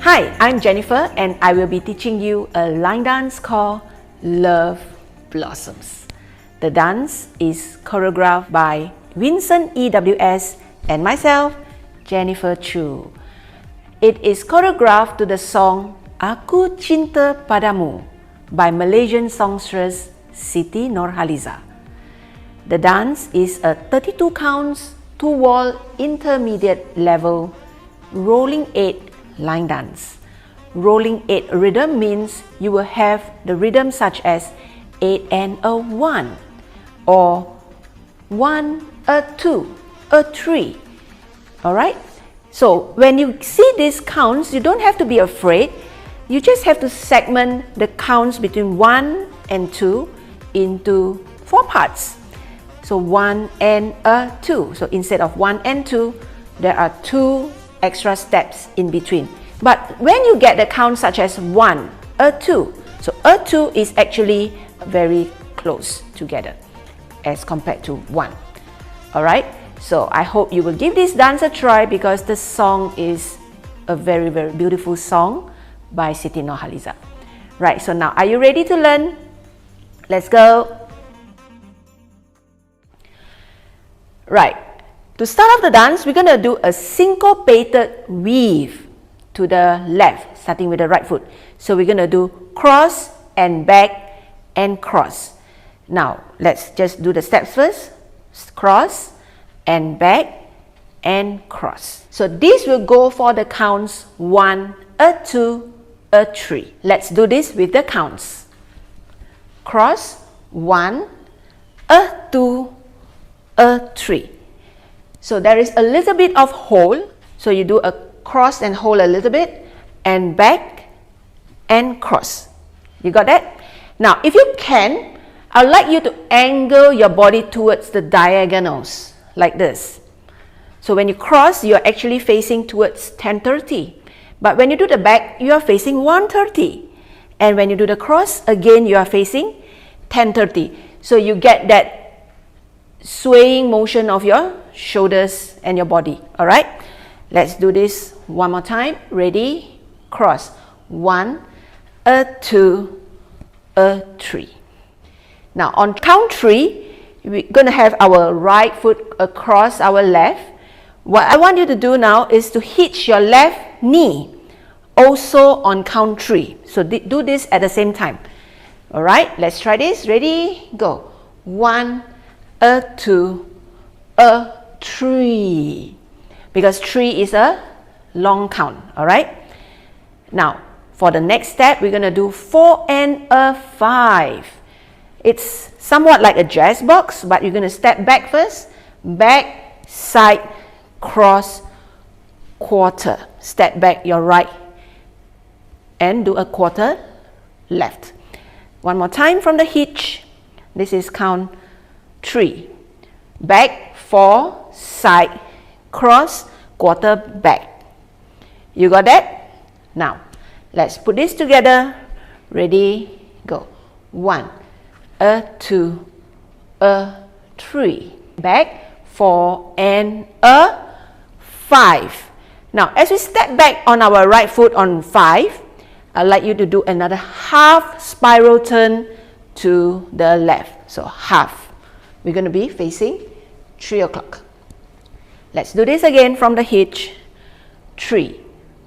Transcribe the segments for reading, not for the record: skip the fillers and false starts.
Hi, I'm Jennifer and I will be teaching you a line dance called Love Blossoms. The dance is choreographed by Winson EWS and myself, Jennifer Choo. It is choreographed to the song Aku Cinta Padamu by Malaysian songstress Siti Nurhaliza. The dance is a 32 counts, 2-wall intermediate level rolling 8 line dance. Rolling 8 rhythm means you will have the rhythm such as 8 and a 1 or 1, a 2, a 3. Alright? So when you see these counts, you don't have to be afraid. You just have to segment the counts between 1 and 2 into 4 parts. So 1 and a 2. So instead of 1 and 2, there are 2 extra steps in between. But when you get the count such as 1, a 2, so a 2 is actually very close together as compared to 1. Alright, so I hope you will give this dance a try because the song is a very beautiful song by Siti Nurhaliza. Right, so now are you ready to learn? Let's go! Right. To start off the dance, we're going to do a syncopated weave to the left, starting with the right foot. So we're going to do cross and back and cross. Now, let's just do the steps first. Cross and back and cross. So this will go for the counts 1, a 2, a 3. Let's do this with the counts. Cross, 1, a 2, a 3. So there is a little bit of hole, so you do a cross and hold a little bit, and back and cross. You got that? Now if you can, I'd like you to angle your body towards the diagonals like this. So when you cross, you're actually facing towards 10:30, but when you do the back, you are facing 1:30, and when you do the cross, again you are facing 10:30. So you get that swaying motion of your shoulders and your body. All right, let's do this one more time. Ready? Cross. 1, a 2, a 3. Now on count 3, we're going to have our right foot across our left. What I want you to do now is to hitch your left knee also on count 3. So do this at the same time. All right, let's try this. Ready? Go. 1, a 2, a 3, because 3 is a long count. All right, now for the next step, we're going to do 4 and a 5. It's somewhat like a jazz box, but you're going to step back first, back, side, cross, quarter, step back your right and do a quarter left. One more time from the hitch. This is count 3, back, 4, side, cross, quarter, back. You got that? Now, let's put this together. Ready, go. 1, a 2, a 3, back, 4 and a 5. Now, as we step back on our right foot on 5, I'd like you to do another half spiral turn to the left. So half. We're going to be facing 3 o'clock. Let's do this again from the hitch. 3,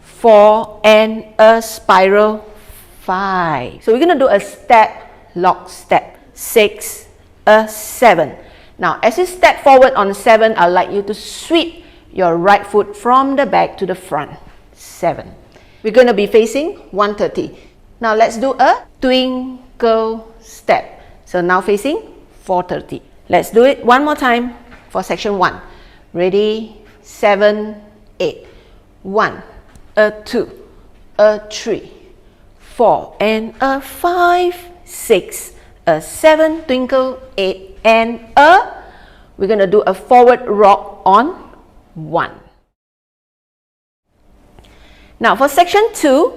4 and a spiral, 5. So we're going to do a step, lock, step. 6, a 7. Now as you step forward on 7, I'd like you to sweep your right foot from the back to the front. 7. We're going to be facing 1:30. Now let's do a twinkle step. So now facing 4:30. Let's do it one more time for section 1. Ready? 7, 8. 1, a 2, a 3, 4 and a 5, 6, a 7, twinkle, 8 and a. We're going to do a forward rock on 1. Now for section 2,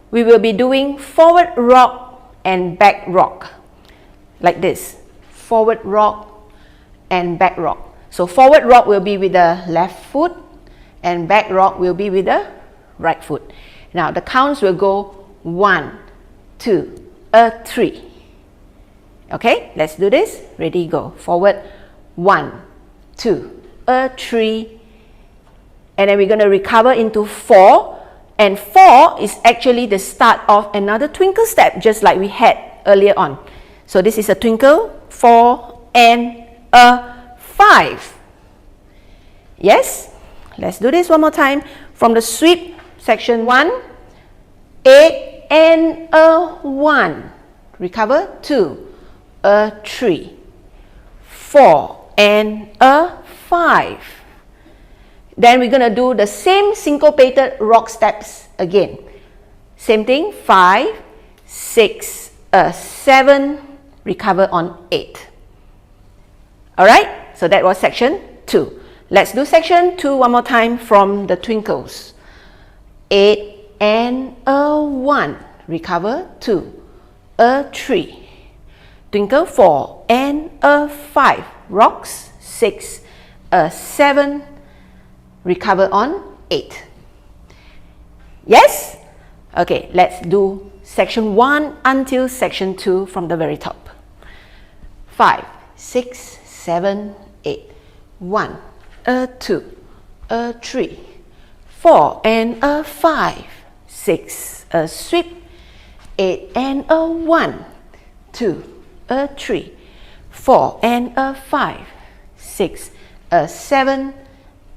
we will be doing forward rock and back rock like this. Forward rock and back rock. So forward rock will be with the left foot and back rock will be with the right foot. Now the counts will go 1, 2, 3. Okay, let's do this. Ready, go. Forward, 1, 2, 3. And then we're going to recover into 4. And 4 is actually the start of another twinkle step, just like we had earlier on. So this is a twinkle, 4, and a 5. Yes? Let's do this one more time. From the sweep, section 1, 8 and a 1. Recover, 2, a 3, 4 and a 5. Then we're going to do the same syncopated rock steps again. Same thing, 5, 6, 7, recover on 8. Alright, so that was section 2. Let's do section 2 one more time from the twinkles. 8 and a 1, recover, 2, a 3. Twinkle, 4 and a 5, rocks, 6, a 7, recover on 8. Yes? Okay, let's do section 1 until section 2 from the very top. 5, 6, 7, 8. 1, a 2, a 3, 4 and a 5, 6, a sweep, 8 and a 1, 2, a 3, 4 and a 5, 6, a 7,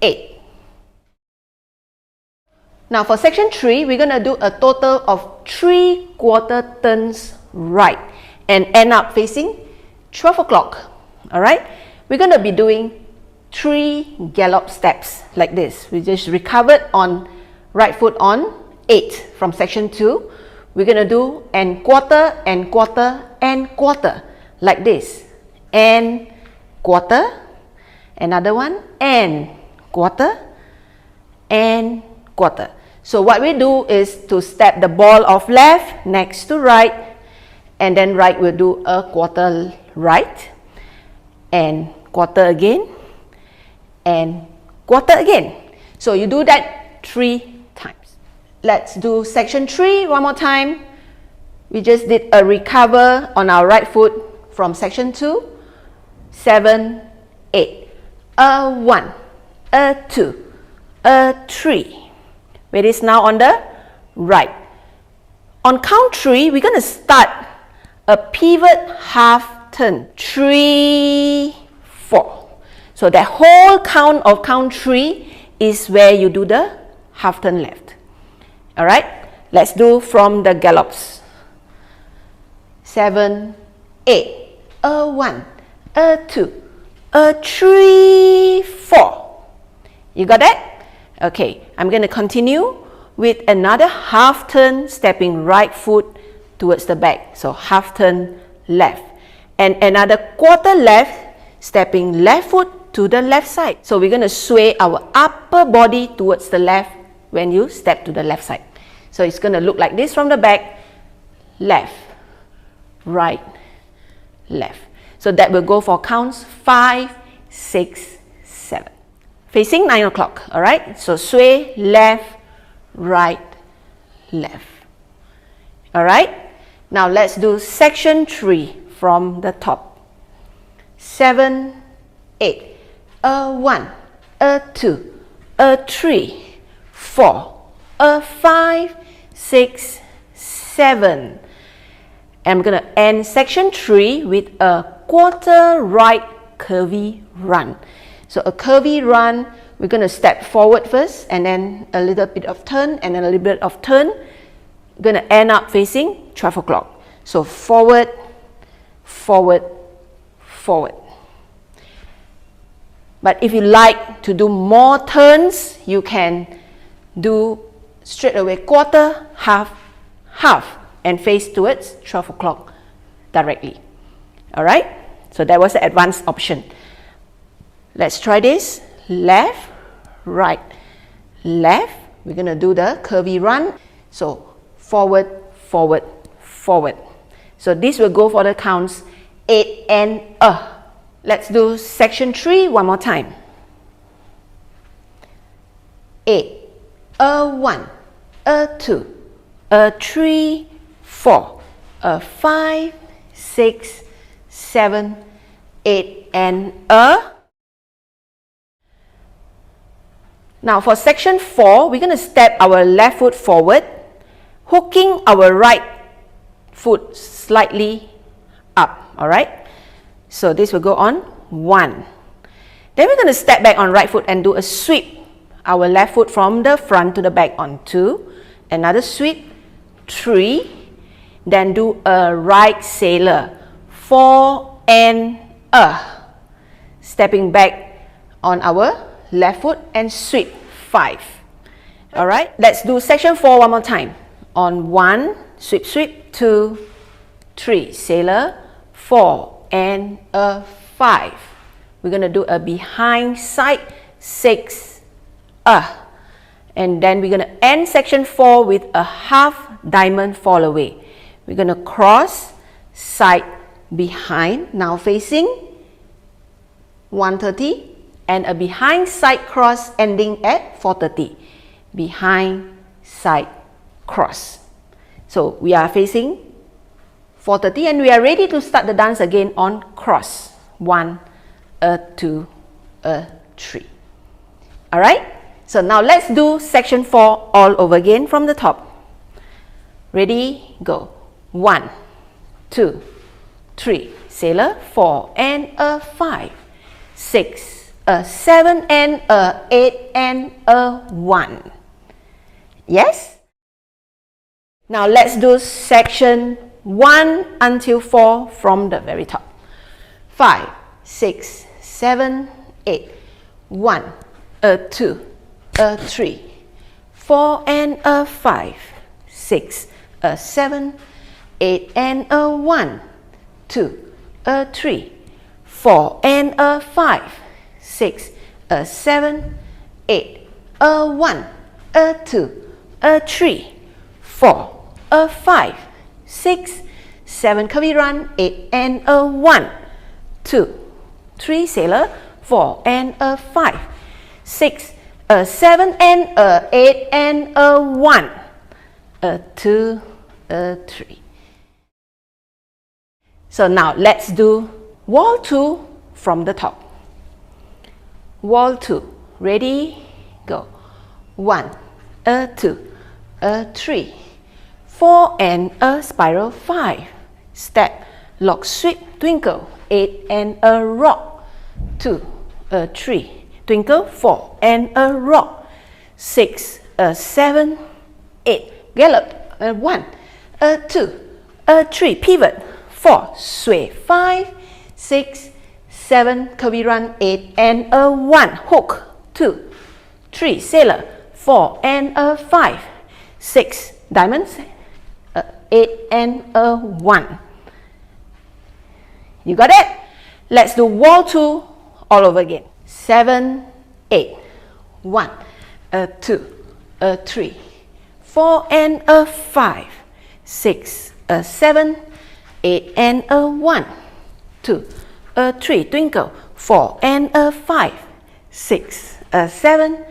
8. Now for section 3, we're going to do a total of 3 quarter turns right and end up facing 12 o'clock. Alright, we're going to be doing 3 gallop steps like this. We just recovered on right foot on 8 from section 2. We're going to do and quarter and quarter and quarter like this. And quarter, another one, and quarter, and quarter. So what we do is to step the ball of left next to right, and then right will do a quarter right, and quarter again, and quarter again. So you do that 3 times. Let's do section 3 one more time. We just did a recover on our right foot from section 2, 7, 8, a 1, a 2, a 3. It is now on the right. On count 3, we're going to start a pivot half turn. 3, 4. So that whole count of count 3 is where you do the half turn left. Alright, let's do from the gallops. 7, 8, a 1, a 2, a 3, 4. You got that? Okay, I'm going to continue with another half turn, stepping right foot towards the back. So half turn left. And another quarter left, stepping left foot to the left side. So we're going to sway our upper body towards the left when you step to the left side. So it's going to look like this from the back. Left, right, left. So that will go for counts 5, 6, 7. Facing 9 o'clock, alright? So sway, left, right, left. Alright? Now let's do section 3 from the top. 7, 8, a 1, a 2, a 3, 4, a 5, 6, 7. I'm going to end section 3 with a quarter right curvy run. So a curvy run, we're going to step forward first and then a little bit of turn and then a little bit of turn. We're going to end up facing 12 o'clock. So forward, forward, forward. But if you like to do more turns, you can do straight away quarter, half, half, and face towards 12 o'clock directly. Alright? So that was the advanced option. Let's try this. Left, right, left. We're going to do the curvy run. So forward, forward, forward. So this will go for the counts 8 and a. Let's do section 3 one more time. 8, a 1, a 2, a 3, 4, a 5, 6, 7, 8, and a. Now for section 4, we're going to step our left foot forward, hooking our right foot slightly up, alright? So this will go on 1. Then we're going to step back on right foot and do a sweep, our left foot from the front to the back on 2, another sweep, 3, then do a right sailor, 4 and a. Stepping back on our left foot and sweep, 5. Alright, let's do section 4 one more time. On 1, sweep, sweep, 2, 3, sailor, 4 and a 5. We're going to do a behind side, 6, a. And then we're going to end section 4 with a half diamond fall away. We're going to cross, side, behind, now facing 130, and a behind side cross ending at 430. Behind, side, cross. So we are facing 430 and we are ready to start the dance again on cross. 1, a 2, a 3. Alright? So now let's do section 4 all over again from the top. Ready? Go. 1, 2, 3, sailor, 4 and a 5, 6, a 7 and a 8 and a 1. Yes? Now let's do section 1 until 4 from the very top. 5, 6, 7, 8, 1, a 2, a 3, 4 and a 5, 6, a 7, 8 and a 1, 2, a 3, 4 and a 5, 6, a 7, 8, a 1, a 2, a 3, 4, a 5, 6, 7, curvy run, 8 and a 1, 2, 3, sailor, 4 and a 5, 6, a 7 and a 8 and a 1, a 2, a 3. So now let's do wall 2 from the top. Wall 2. Ready? Go. 1, a 2, a 3, 4 and a spiral, 5. Step, lock, sweep, twinkle, 8 and a rock, 2, a 3, twinkle, 4 and a rock, 6, a 7, 8, gallop, a 1, a 2, a 3, pivot, 4, sway, 5, 6, 7, curvy run, 8 and a 1, hook, 2, 3, sailor, 4 and a 5, 6, diamonds, 8 and a 1. You got it? Let's do wall 2 all over again. 7, 8, 1, a 2, a 3, 4 and a 5, 6, a 7, 8 and a 1, 2, a 3, twinkle, 4 and a 5, 6, a 7,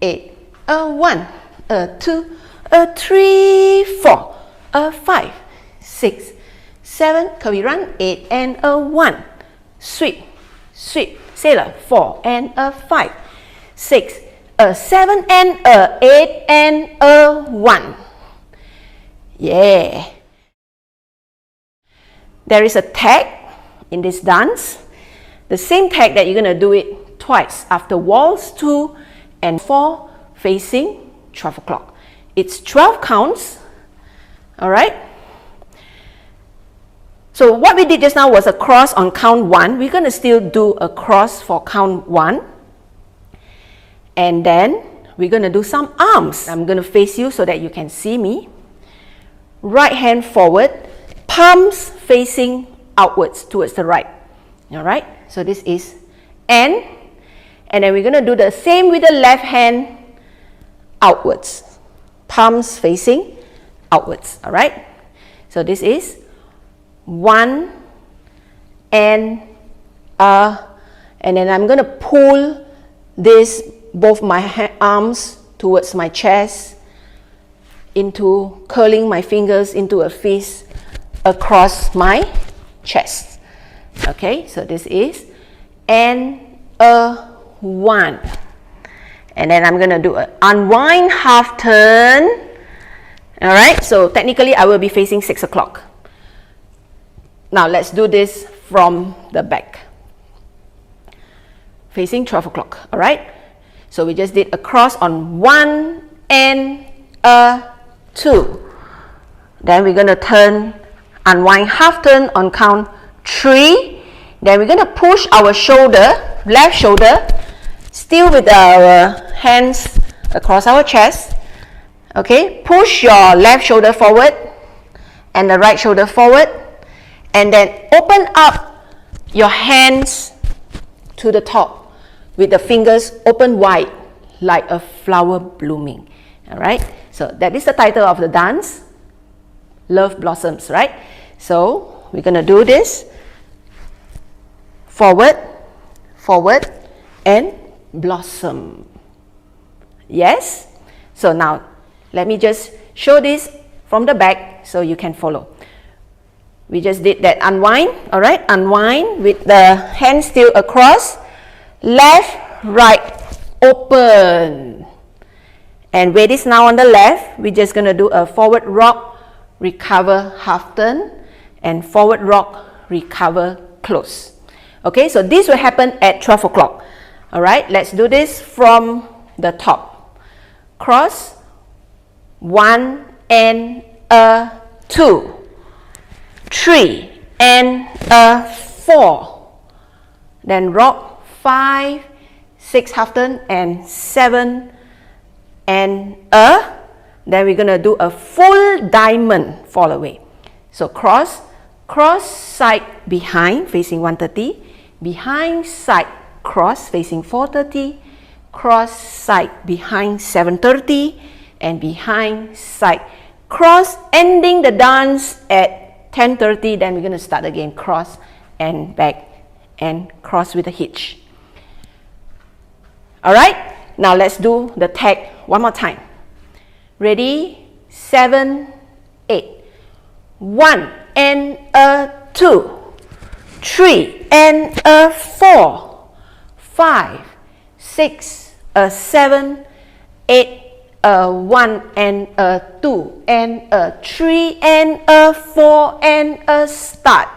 8, a 1, a 2, a 3, 4, a 5, 6, 7, curvy run, 8 and a 1, sweep, sweep, sailor, 4 and a 5, 6, a 7 and a 8 and a 1. Yeah. There is a tag in this dance. The same tag that you're going to do it twice after walls 2 and 4 facing 12 o'clock. It's 12 counts. Alright? So what we did just now was a cross on count 1. We're going to still do a cross for count 1. And then we're going to do some arms. I'm going to face you so that you can see me. Right hand forward, palms facing outwards towards the right. Alright? So this is N. And then we're going to do the same with the left hand outwards. Palms facing outwards. Alright? So this is 1 and then I'm going to pull this, both my arms towards my chest, into curling my fingers into a fist across my chest. Okay, so this is and a 1. And then I'm going to do an unwind half turn. Alright, so technically I will be facing 6 o'clock. Now let's do this from the back. Facing 12 o'clock. Alright, so we just did a cross on 1 and a 2. Then we're going to turn, unwind half turn on count 3. Then we're going to push our shoulder, left shoulder, still with our hands across our chest. Okay, push your left shoulder forward and the right shoulder forward, and then open up your hands to the top with the fingers open wide like a flower blooming. Alright, so that is the title of the dance, Love Blossoms, right? So we're going to do this forward, forward, and blossom. Yes? So now let me just show this from the back so you can follow. We just did that unwind. Alright, unwind with the hands still across, left, right, open. And weight is now on the left. We're just going to do a forward rock, recover, half turn, and forward rock, recover, close. Okay, so this will happen at 12 o'clock. Alright, let's do this from the top. Cross, 1 and a 2, 3 and a 4. Then rock, 5, 6 half turn, and 7 and a. Then we're going to do a full diamond fall away. So cross, cross, side, behind, facing 130, behind, side, cross, facing 430, cross, side, behind, 730, and behind, side, cross, ending the dance at 10:30. Then we're going to start again, cross and back and cross with a hitch. Alright, now let's do the tag one more time. Ready, 7, 8. 1 and a 2, 3 and a 4, 5, 6, a 7, 8, a 1 and a 2 and a 3 and a 4 and a start.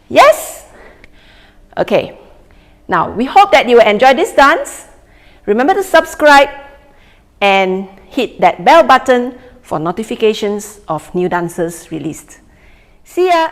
Yes? Okay. Now, we hope that you will enjoy this dance. Remember to subscribe and hit that bell button for notifications of new dances released. See ya!